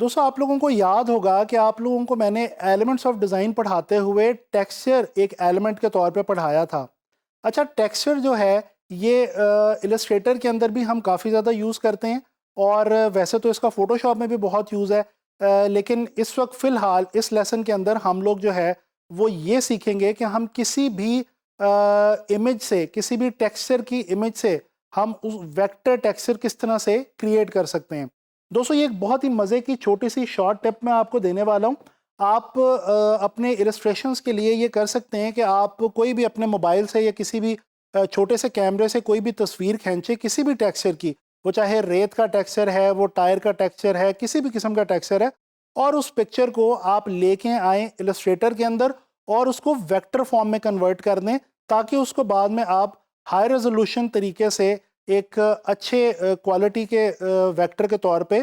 दोस्तों आप लोगों को याद होगा कि आप लोगों को मैंने एलिमेंट्स ऑफ डिज़ाइन पढ़ाते हुए टेक्सचर एक एलिमेंट के तौर पे पढ़ाया था। अच्छा, टेक्सचर जो है ये इलस्ट्रेटर के अंदर भी हम काफ़ी ज़्यादा यूज़ करते हैं और वैसे तो इसका फ़ोटोशॉप में भी बहुत यूज़ है। लेकिन इस वक्त फ़िलहाल इस लेसन के अंदर हम लोग जो है वो ये सीखेंगे कि हम किसी भी इमेज से, किसी भी टेक्सचर की इमेज से हम उस वेक्टर टेक्सचर किस तरह से क्रिएट कर सकते हैं। दोस्तों ये एक बहुत ही मज़े की छोटी सी शॉर्ट टिप मैं आपको देने वाला हूँ। आप अपने इलस्ट्रेशंस के लिए ये कर सकते हैं कि आप कोई भी अपने मोबाइल से या किसी भी छोटे से कैमरे से कोई भी तस्वीर खींचे किसी भी टेक्सचर की, वो चाहे रेत का टेक्सचर है, वो टायर का टेक्सचर है, किसी भी किस्म का टेक्सचर है, और उस पिक्चर को आप लेके आएँ इलस्ट्रेटर के अंदर और उसको वेक्टर फॉर्म में कन्वर्ट कर दें, ताकि उसको बाद में आप हाई रेजोल्यूशन तरीके से एक अच्छे क्वालिटी के वेक्टर के तौर पे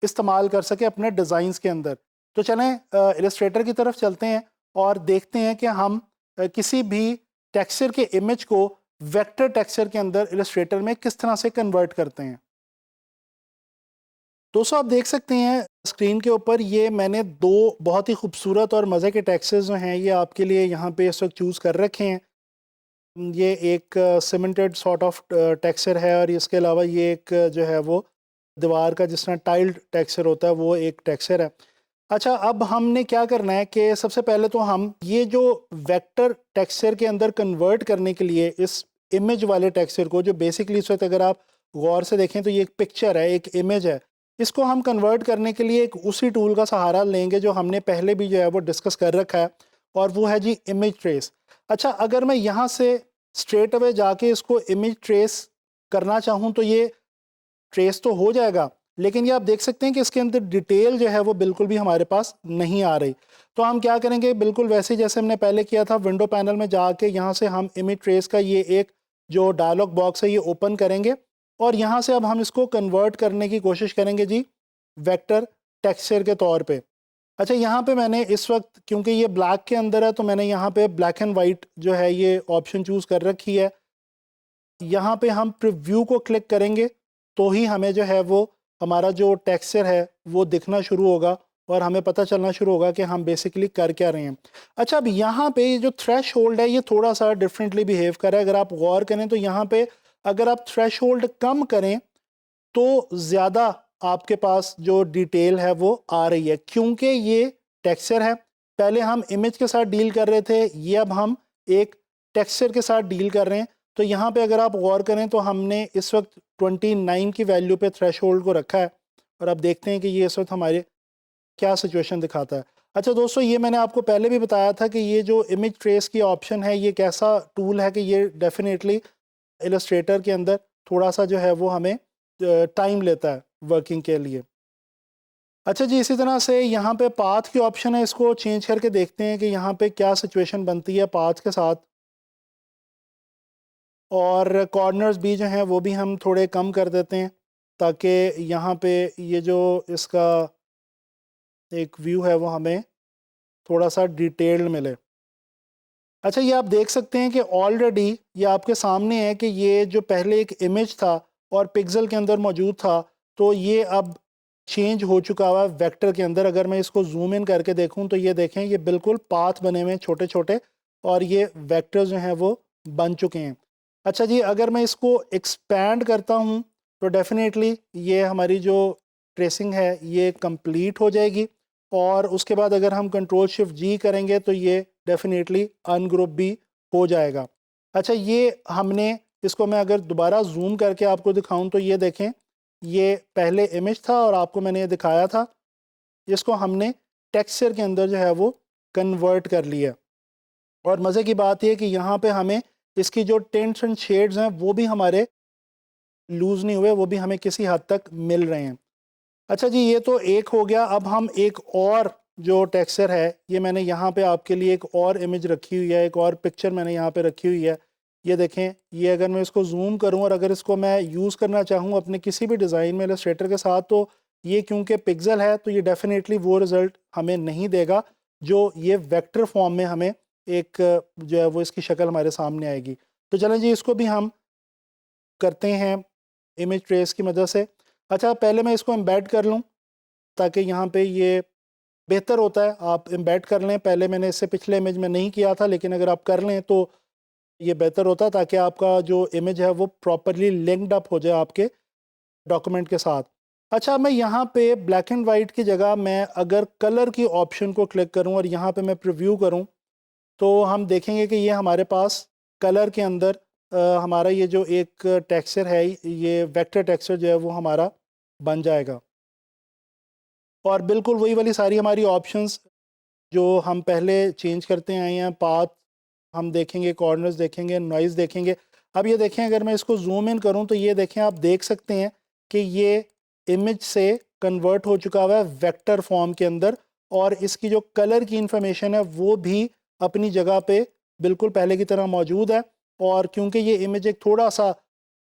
इस्तेमाल कर सके अपने डिज़ाइंस के अंदर। तो चलें इलस्ट्रेटर की तरफ चलते हैं और देखते हैं कि हम किसी भी टेक्सचर के इमेज को वेक्टर टेक्सचर के अंदर इलस्ट्रेटर में किस तरह से कन्वर्ट करते हैं। दोस्तों आप देख सकते हैं स्क्रीन के ऊपर ये मैंने दो बहुत ही खूबसूरत और मज़े के टेक्सचर्स जो हैं ये आपके लिए यहाँ पे इस वक्त चूज़ कर रखे हैं। ये एक सीमेंटेड सॉर्ट ऑफ टेक्सचर है और इसके अलावा ये एक जो है वो दीवार का जिस तरह टाइल्ड टेक्सचर होता है वो एक टेक्सचर है। अच्छा, अब हमने क्या करना है कि सबसे पहले तो हम ये जो वेक्टर टेक्सचर के अंदर कन्वर्ट करने के लिए इस इमेज वाले टेक्सचर को, जो बेसिकली इस वक्त अगर आप गौर से देखें तो ये एक पिक्चर है, एक इमेज है, इसको हम कन्वर्ट करने के लिए एक उसी टूल का सहारा लेंगे जो हमने पहले भी जो है वो डिस्कस कर रखा है, और वो है जी इमेज ट्रेस। अच्छा, अगर मैं यहाँ से स्ट्रेट अवे जाके इसको इमेज ट्रेस करना चाहूँ तो ये ट्रेस तो हो जाएगा, लेकिन ये आप देख सकते हैं कि इसके अंदर डिटेल जो है वो बिल्कुल भी हमारे पास नहीं आ रही। तो हम क्या करेंगे, बिल्कुल वैसे ही जैसे हमने पहले किया था, विंडो पैनल में जाके यहाँ से हम इमेज ट्रेस का ये एक जो डायलॉग बॉक्स है ये ओपन करेंगे और यहाँ से अब हम इसको कन्वर्ट करने की कोशिश करेंगे जी वेक्टर टेक्सचर के तौर पे। अच्छा, यहाँ पे मैंने इस वक्त क्योंकि ये ब्लैक के अंदर है तो मैंने यहाँ पे ब्लैक एंड वाइट जो है ये ऑप्शन चूज़ कर रखी है। यहाँ पे हम प्रीव्यू को क्लिक करेंगे तो ही हमें जो है वो हमारा जो टेक्सचर है वो दिखना शुरू होगा और हमें पता चलना शुरू होगा कि हम बेसिकली कर क्या रहे हैं। अच्छा, अब यहाँ पे ये जो थ्रेश होल्ड है ये थोड़ा सा डिफरेंटली बिहेव कर रहा है। अगर आप गौर करें तो यहाँ पे अगर आप थ्रेश होल्ड कम करें तो ज़्यादा आपके पास जो डिटेल है वो आ रही है, क्योंकि ये टेक्सचर है। पहले हम इमेज के साथ डील कर रहे थे, ये अब हम एक टेक्सचर के साथ डील कर रहे हैं। तो यहाँ पे अगर आप गौर करें तो हमने इस वक्त 29 की वैल्यू पे थ्रेशोल्ड को रखा है और अब देखते हैं कि ये इस वक्त हमारे क्या सिचुएशन दिखाता है। अच्छा दोस्तों, ये मैंने आपको पहले भी बताया था कि ये जो इमेज ट्रेस की ऑप्शन है ये कैसा टूल है कि ये डेफिनेटली इलस्ट्रेटर के अंदर थोड़ा सा जो है वो हमें टाइम लेता है वर्किंग के लिए। अच्छा जी, इसी तरह से यहाँ पे पाथ की ऑप्शन है, इसको चेंज करके देखते हैं कि यहाँ पे क्या सिचुएशन बनती है पाथ के साथ। और कॉर्नर्स भी जो हैं वो भी हम थोड़े कम कर देते हैं ताकि यहाँ पे ये जो इसका एक व्यू है वो हमें थोड़ा सा डिटेल्ड मिले। अच्छा, ये आप देख सकते हैं कि ऑलरेडी ये आपके सामने है कि ये जो पहले एक इमेज था और पिक्सल के अंदर मौजूद था, तो ये अब चेंज हो चुका हुआ वेक्टर के अंदर। अगर मैं इसको जूम इन करके देखूं तो ये देखें ये बिल्कुल पाथ बने हुए हैं छोटे छोटे और ये वेक्टर्स जो हैं वो बन चुके हैं। अच्छा जी, अगर मैं इसको एक्सपैंड करता हूं तो डेफिनेटली ये हमारी जो ट्रेसिंग है ये कंप्लीट हो जाएगी और उसके बाद अगर हम कंट्रोल शिफ्ट जी करेंगे तो ये डेफिनेटली अनग्रुप भी हो जाएगा। अच्छा, ये हमने इसको मैं अगर दोबारा जूम करके आपको दिखाऊं तो ये देखें ये पहले इमेज था और आपको मैंने ये दिखाया था, इसको हमने टेक्सचर के अंदर जो है वो कन्वर्ट कर लिया। और मज़े की बात यह कि यहाँ पे हमें इसकी जो टिंट्स एंड शेड्स हैं वो भी हमारे लूज़ नहीं हुए, वो भी हमें किसी हद तक मिल रहे हैं। अच्छा जी, ये तो एक हो गया। अब हम एक और जो टेक्सचर है ये मैंने यहाँ पे आपके लिए एक और इमेज रखी हुई है, एक और पिक्चर मैंने यहाँ पे रखी हुई है। ये देखें, ये अगर मैं इसको जूम करूँ और अगर इसको मैं यूज़ करना चाहूँ अपने किसी भी डिज़ाइन में इलस्ट्रेटर के साथ, तो ये क्योंकि पिक्सल है तो ये डेफिनेटली वो रिज़ल्ट हमें नहीं देगा जो ये वेक्टर फॉर्म में हमें एक जो है वो इसकी शक्ल हमारे सामने आएगी। तो चलें जी, इसको भी हम करते हैं इमेज ट्रेस की मदद से। अच्छा, पहले मैं इसको एम्बेड कर लूँ ताकि यहाँ पे ये बेहतर होता है आप एम्बेड कर लें। पहले मैंने इससे पिछले इमेज में नहीं किया था, लेकिन अगर आप कर लें तो ये बेहतर होता है, ताकि आपका जो इमेज है वो प्रॉपरली लिंक्ड अप हो जाए आपके डॉक्यूमेंट के साथ। अच्छा, मैं यहाँ पे ब्लैक एंड वाइट की जगह मैं अगर कलर की ऑप्शन को क्लिक करूँ और यहाँ पे मैं प्रीव्यू करूँ, तो हम देखेंगे कि ये हमारे पास कलर के अंदर हमारा ये जो एक टेक्सचर है, ये वेक्टर टेक्सचर जो है वो हमारा बन जाएगा। और बिल्कुल वही वाली सारी हमारी ऑप्शंस जो हम पहले चेंज करते आए हैं, पाथ हम देखेंगे, कॉर्नर्स देखेंगे, नॉइज़ देखेंगे। अब ये देखें, अगर मैं इसको जूम इन करूं तो ये देखें, आप देख सकते हैं कि ये इमेज से कन्वर्ट हो चुका हुआ है वेक्टर फॉर्म के अंदर, और इसकी जो कलर की इंफॉर्मेशन है वो भी अपनी जगह पे बिल्कुल पहले की तरह मौजूद है। और क्योंकि ये इमेज एक थोड़ा सा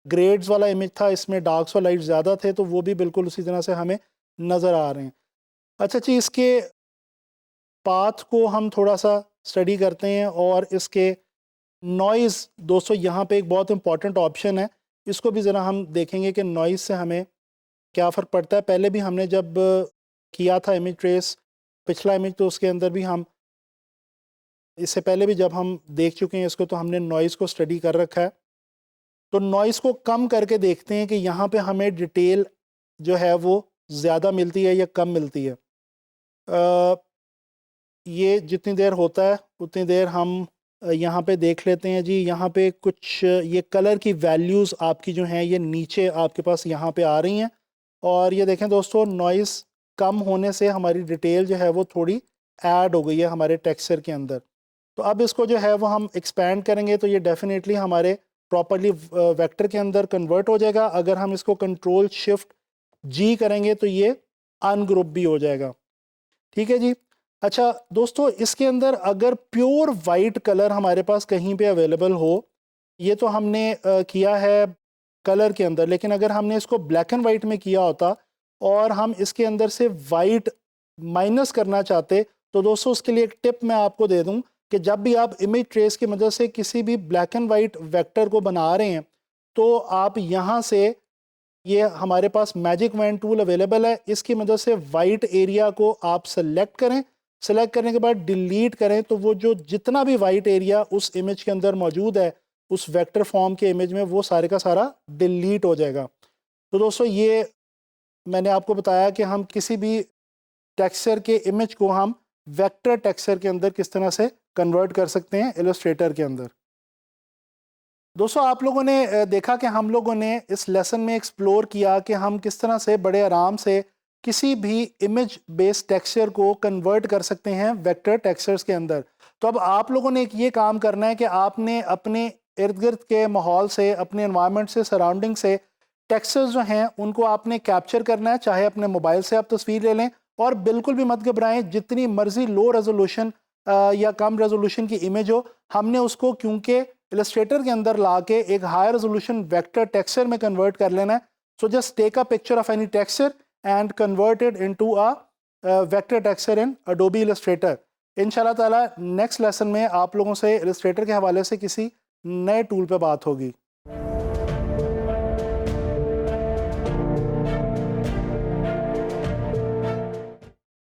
ग्रेड्स वाला इमेज था, इसमें डार्क्स और लाइट ज़्यादा थे, तो वो भी बिल्कुल उसी तरह से हमें नज़र आ रहे हैं। अच्छा जी, इसके पाथ को हम थोड़ा सा स्टडी करते हैं, और इसके नॉइज़, दोस्तों यहाँ पे एक बहुत इंपॉर्टेंट ऑप्शन है, इसको भी ज़रा हम देखेंगे कि नॉइज़ से हमें क्या फ़र्क पड़ता है। पहले भी हमने जब किया था इमेज ट्रेस, पिछला इमेज, तो उसके अंदर भी हम, इससे पहले भी जब हम देख चुके हैं इसको, तो हमने नॉइज़ को स्टडी कर रखा है। तो नॉइज़ को कम करके देखते हैं कि यहाँ पे हमें डिटेल जो है वो ज़्यादा मिलती है या कम मिलती है। ये जितनी देर होता है उतनी देर हम यहाँ पे देख लेते हैं जी। यहाँ पे कुछ ये कलर की वैल्यूज़ आपकी जो हैं ये नीचे आपके पास यहाँ पे आ रही हैं, और ये देखें दोस्तों, नॉइज़ कम होने से हमारी डिटेल जो है वो थोड़ी ऐड हो गई है हमारे टेक्सचर के अंदर। तो अब इसको जो है वो हम एक्सपेंड करेंगे तो ये डेफिनेटली हमारे प्रॉपरली वेक्टर के अंदर कन्वर्ट हो जाएगा। अगर हम इसको कंट्रोल शिफ्ट जी करेंगे तो ये अनग्रुप भी हो जाएगा। ठीक है जी। अच्छा दोस्तों, इसके अंदर अगर प्योर वाइट कलर हमारे पास कहीं पे अवेलेबल हो, ये तो हमने किया है कलर के अंदर, लेकिन अगर हमने इसको ब्लैक एंड वाइट में किया होता और हम इसके अंदर से वाइट माइनस करना चाहते, तो दोस्तों उसके लिए एक टिप मैं आपको दे दूं कि जब भी आप इमेज ट्रेस की मदद से किसी भी ब्लैक एंड वाइट वेक्टर को बना रहे हैं, तो आप यहाँ से, ये हमारे पास मैजिक वैन टूल अवेलेबल है, इसकी मदद से वाइट एरिया को आप सेलेक्ट करें। सेलेक्ट करने के बाद डिलीट करें, तो वो जो जितना भी वाइट एरिया उस इमेज के अंदर मौजूद है, उस वेक्टर फॉर्म के इमेज में, वो सारे का सारा डिलीट हो जाएगा। तो दोस्तों ये मैंने आपको बताया कि हम किसी भी टेक्सचर के इमेज को हम वेक्टर टेक्सचर के अंदर किस तरह से कन्वर्ट कर सकते हैं इलस्ट्रेटर के अंदर। दोस्तों आप लोगों ने देखा कि हम लोगों ने इस लेसन में एक्सप्लोर किया कि हम किस तरह से बड़े आराम से किसी भी इमेज बेस्ड टेक्सचर को कन्वर्ट कर सकते हैं वेक्टर टेक्सचर्स के अंदर। तो अब आप लोगों ने एक ये काम करना है कि आपने अपने इर्द गिर्द के माहौल से, अपने एनवायरनमेंट से, सराउंडिंग से टेक्सचर्स जो हैं उनको आपने कैप्चर करना है। चाहे अपने मोबाइल से आप तस्वीर ले लें, और बिल्कुल भी मत घबराएं, जितनी मर्जी लो रेजोल्यूशन या कम रेजोल्यूशन की इमेज हो, हमने उसको क्योंकि इलस्ट्रेटर के अंदर ला के एक हाई रेजोल्यूशन वेक्टर टेक्सचर में कन्वर्ट कर लेना है। So just take a picture of any texture and convert it into a vector texture in Adobe Illustrator. इंशाल्लाह ताला नेक्स्ट लेसन में आप लोगों से इलस्ट्रेटर के हवाले से किसी नए टूल पे बात होगी।